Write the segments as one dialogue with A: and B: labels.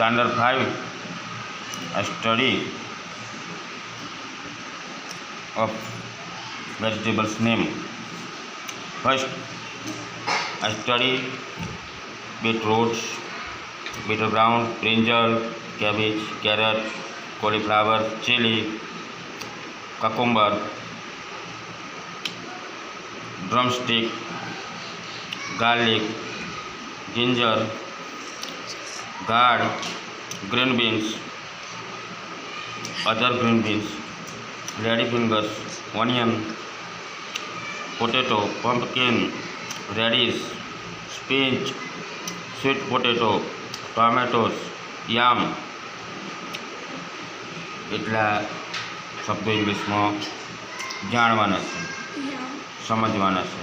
A: Standard 5, a study of vegetables name. First, I study beetroots, bitter brown, brinjal, cabbage, carrot, cauliflower, chili, cucumber, drumstick, garlic, ginger, gourd, green beans, other green beans, lady fingers, onion, potato, pumpkin, radish, spinach, sweet potato, tomatoes, yam. એટલા શબ્દો ઇંગ્લિશમાં જાણવાના છે, સમજવાના છે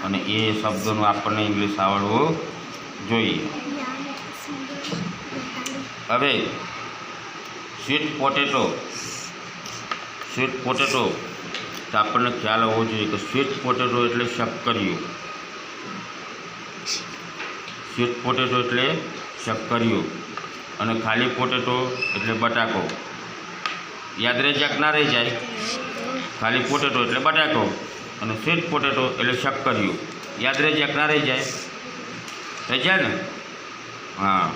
A: અને એ શબ્દોનું આપણને English આવડવું જોઈએ. હવે સ્વીટ પોટેટો તો આપણને ખ્યાલ હોવો જોઈએ કે સ્વીટ પોટેટો એટલે શક્કરિયું. સ્વીટ પોટેટો એટલે શક્કરિયું અને ખાલી પોટેટો એટલે બટાકો. યાદ રહી જાય કે ના રહી જાય? ખાલી પોટેટો એટલે બટાકો અને સ્વીટ પોટેટો એટલે શક્કરિયું. યાદ રહી જાય કે ના રહી જાય? રહી જાય ને? હા.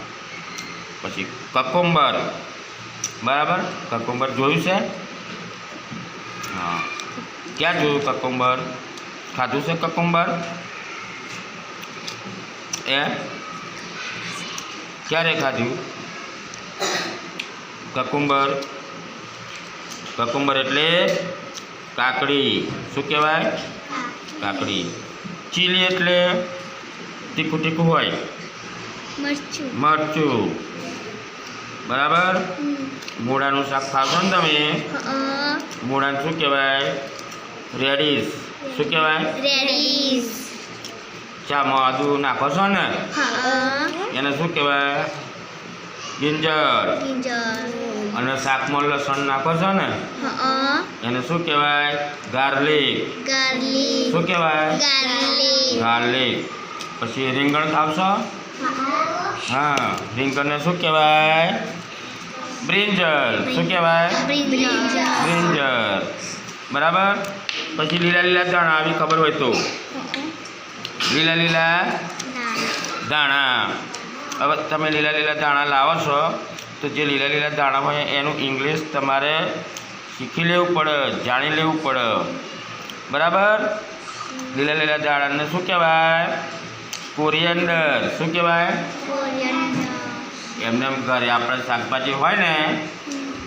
A: પછી કકુંબર, બરાબર? કકુંબર જોયું છે? હા. ક્યાં જોયું કકુંબર? ખાધું છે કકુંબર? ક્યારે ખાધું કકુંબર? કકુંબર એટલે કાકડી. શું કહેવાય? કાકડી. ચીલી એટલે તીખું તીખું હોય, મરચું. બરાબર? મૂળાનું શાક ખાશો ને તમે? મૂળાનું શું કહેવાય? રેડિશ. શું કહેવાય?
B: રેડિશ.
A: ચામાં આદુ નાખો છો ને એને શું કહેવાય? ગિંજર. અને શાકમાં લસણ નાખો છો ને એને શું કહેવાય? ગાર્લિક. શું કહેવાય? ગાર્લિક. પછી રીંગણ ખાવશો? હા, રીંગણને શું કહેવાય? બ્રિંજલ. શું કહેવાય? બ્રિંજલ. બરાબર? પછી લીલા લીલા દાણા આવી ખબર હોય તો લીલા લીલા દાણા. હવે તમે લીલા લીલા દાણા લાવો છો તો જે લીલા લીલા દાણા હોય એનું ઇંગ્લિશ તમારે શીખી લેવું પડે, જાણી લેવું પડે. બરાબર? લીલા લીલા દાણાને શું કહેવાય? કોરિએન્ડર. શું કહેવાય? એમને ઘરે આપણે શાકભાજી હોય ને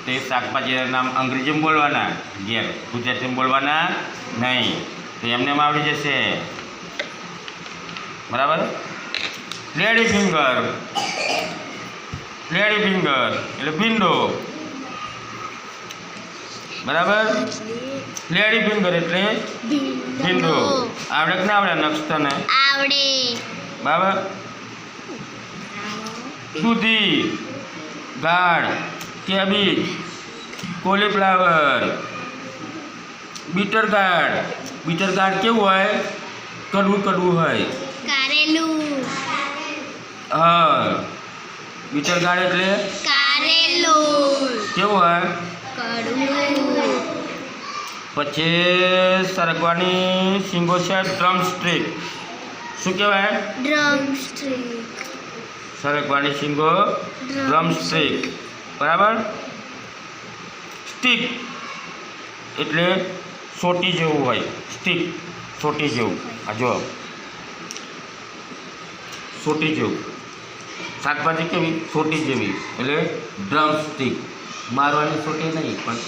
A: તો એ શાકભાજીના નામ અંગ્રેજીમાં બોલવાના, ઘેર ગુજરાતીમાં બોલવાના નહીં, તો એમને આવડી જશે. બરાબર? Lady finger. લેડી ફિંગર એટલે ભીંડો. બરાબર? લેડી ફિંગર એટલે ભીંડો. આવડે કે ના આવડે? નક્ષતને
B: આવડે.
A: બરાબર? દૂધી, gourd, cabbage, cauliflower, bitter gourd. Bitter gourd કેવું હોય? કડવું કડવું હોય.
B: કારેલું.
A: હા, બીટર ગાર્ડ એટલે
B: કારેલું.
A: કેવું હોય?
B: કડવું.
A: પછી સરગવાની શીંગો છે ડ્રમસ્ટિક. શું કહેવાય?
B: ડ્રમસ્ટિક.
A: સરગવાની શીંગો ડ્રમસ્ટિક. બરાબર? સ્ટીક એટલે સોટી જેવું હોય. સ્ટીક સોટી જેવું. આ જો સોટી જેવું. શાકભાજી કેવી? સોટી જેવી એટલે ડ્રમસ્ટિક. મારવાની સોટી નહીં પણ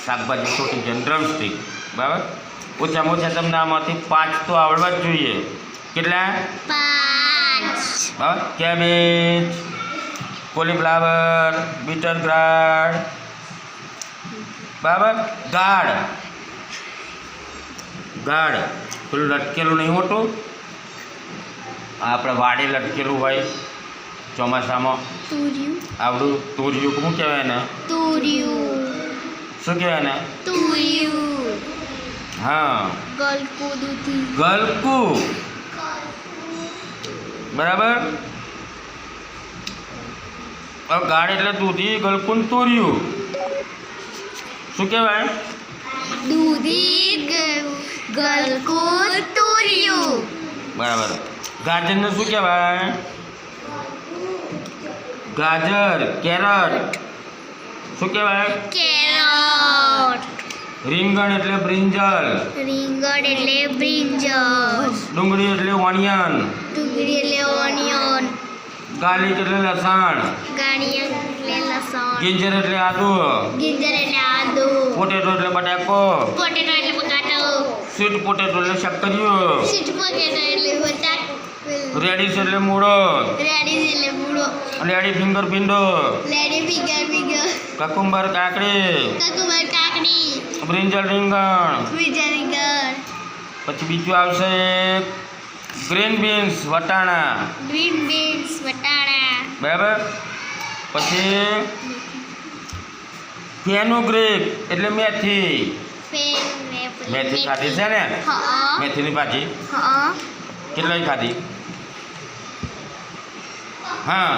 A: શાકભાજી સોટી છે ડ્રમસ્ટિક. બરાબર? ઓછામાં ઓછા તમને આમાંથી 5 તો આવડવા જ જોઈએ. કેટલા?
B: 5.
A: બરાબર? Cabbage, cauliflower, bitter guard. બરાબર? ગાર્ડ. ગાર્ડ પેલું લટકેલું નહીં હોતું, આપણે વાડે લટકેલું હોય ચોમાસામાં. આવડું તુરિયું. શું કહેવાય ને? શું કહેવાય ને? હા, ગલકું. બરાબર? હવે ગાઢ એટલે દૂધી ગલકુન તોર્યું. શું કહેવાય?
B: દૂધી ગલકું તુર્યું.
A: બરાબર. ગાજરને શું કહેવાય? ગાજર, કેરટ. શું કહેવાય?
B: કેરોટ.
A: રીંગણ એટલે બ્રિંજલ.
B: રીંગણ એટલે બ્રિંજલ.
A: ડુંગળી એટલે ઓનિયન.
B: ડુંગળી એટલે ઓનિયન.
A: ગાર્લિક એટલે લસણ.
B: ગાર્લિક એટલે લસણ.
A: ગિંજર એટલે આદુ.
B: ગિંજર એટલે આદુ.
A: પોટેટો એટલે બટાકો.
B: પોટેટો એટલે બટાટો.
A: સ્વીટ પોટેટો એટલે શક્કરિયો.
B: સ્વીટ પોટેટો એટલે બટાટો.
A: રેડિશ એટલે મૂળો.
B: રેડિશ એટલે મૂળો.
A: લેડી ફિંગર ભીંડો.
B: Lady finger.
A: કકુંબર કાકડી.
B: કકુંબર કાકડી.
A: બ્રિંજલ રીંગણ.
B: બ્રિંજલ રીંગણ.
A: પછી બીજું આવશે ગ્રીન બીન્સ વટાણા.
B: ગ્રીન બીન્સ વટાણા.
A: બરાબર. પછી ફેનુગ્રીક એટલે મેથી. મેથી ખાધી છે ને?
B: હા.
A: મેથીની ભાજી
B: હા.
A: કેટલાય ખાધી? હા.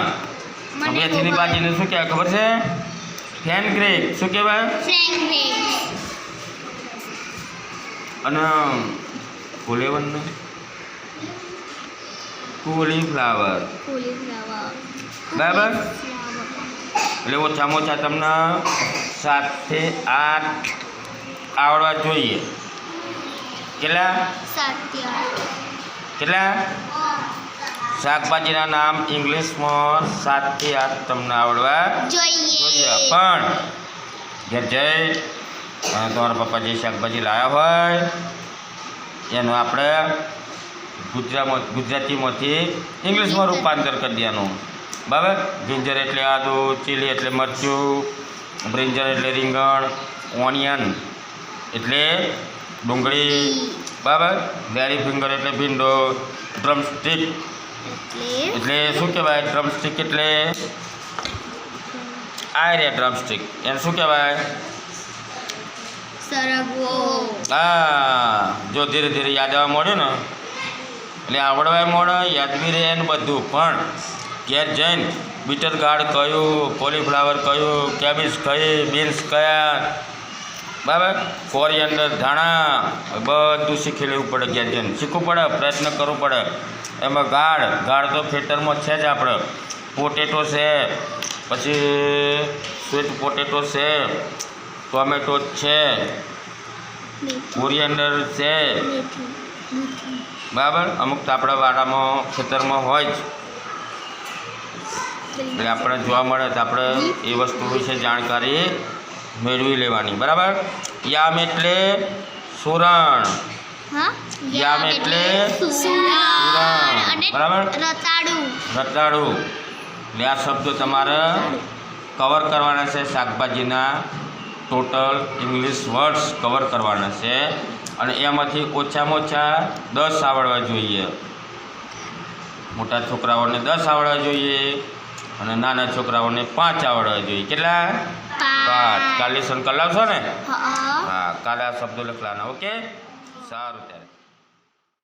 B: મને
A: મેથીની ભાજીને શું કહેવાય ખબર છે? ફેનગ્રીક. શું કહેવાય?
B: ફ્રેન્કલિન.
A: અને કોલેવનને કોલીફ્લાવર.
B: કોલીફ્લાવર.
A: બરાબર. એટલે ઓછામાં ઓછા તમને 7 થી 8 આવડવા જોઈએ. કેટલા?
B: 7 થી 8.
A: કેટલા? શાકભાજીના નામ ઇંગ્લિશમાં 7 થી 8 તમને આવડવા
B: જોઈએ.
A: પણ ઘેર જઈ અને તમારા પપ્પા જે શાકભાજી લાવ્યા હોય એનું આપણે ગુજરાતીમાંથી ઇંગ્લિશમાં રૂપાંતર કરી દેવાનું. બરાબર. ગિંજર એટલે આદુ, ચીલી એટલે મરચું, બ્રિંજલ એટલે રીંગણ, ઓનિયન એટલે ડુંગળી. બરાબર. લેડી ફિંગર એટલે ભીંડો. ડ્રમસ્ટિક એટલે શું કહેવાય? ડ્રમસ્ટિક એટલે આ રે ડ્રમસ્ટિક. એને શું કહેવાય?
B: સરગવો.
A: હા. જો ધીરે ધીરે યાદ આવવા મળ્યું ને એટલે આવડવા મળે, યાદ બી રહે ને બધું. પણ ઘેર જઈને બીટર ગાર્ડ કયું, કોલીફ્લાવર કયું, કેબેજ કઈ, બીન્સ કયા, બરાબર, કોરિએન્ડર, ધાણા બધું શીખી લેવું પડે. ઘેર જઈને શીખવું પડે, પ્રયત્ન કરવું પડે. એમાં ગાઢ તો ખેતરમાં છે જ આપણે. પોટેટો છે, પછી સ્વીટ પોટેટો છે, ટોમેટો છે, કોરિએન્ડર છે. બરાબર. અમુક તો આપણા વાડામાં ખેતરમાં હોય જ એટલે આપણે જોવા મળે તો આપણે એ વસ્તુ વિશે જાણકારી મેળવી લેવાની. બરાબર. યામ એટલે સુરણ. યામ એટલે સુરણ. બરાબર.
B: રતાળું.
A: રતાળું. એટલે આ શબ્દો તમારે કવર કરવાના છે. શાકભાજીના ટોટલ ઇંગ્લિશ વર્ડ્સ કવર કરવાના છે અને એમાંથી ઓછામાં ઓછા 10 આવડવા જોઈએ. મોટા છોકરાઓને 10 આવડવા જોઈએ અને નાના છોકરાઓને 5 આવડવા જોઈએ. કેટલા? 5. કાલે લેસન કરાવશો ને? હા. કાલે આ શબ્દો લખવાના. ઓકે, સારું ત્યારે.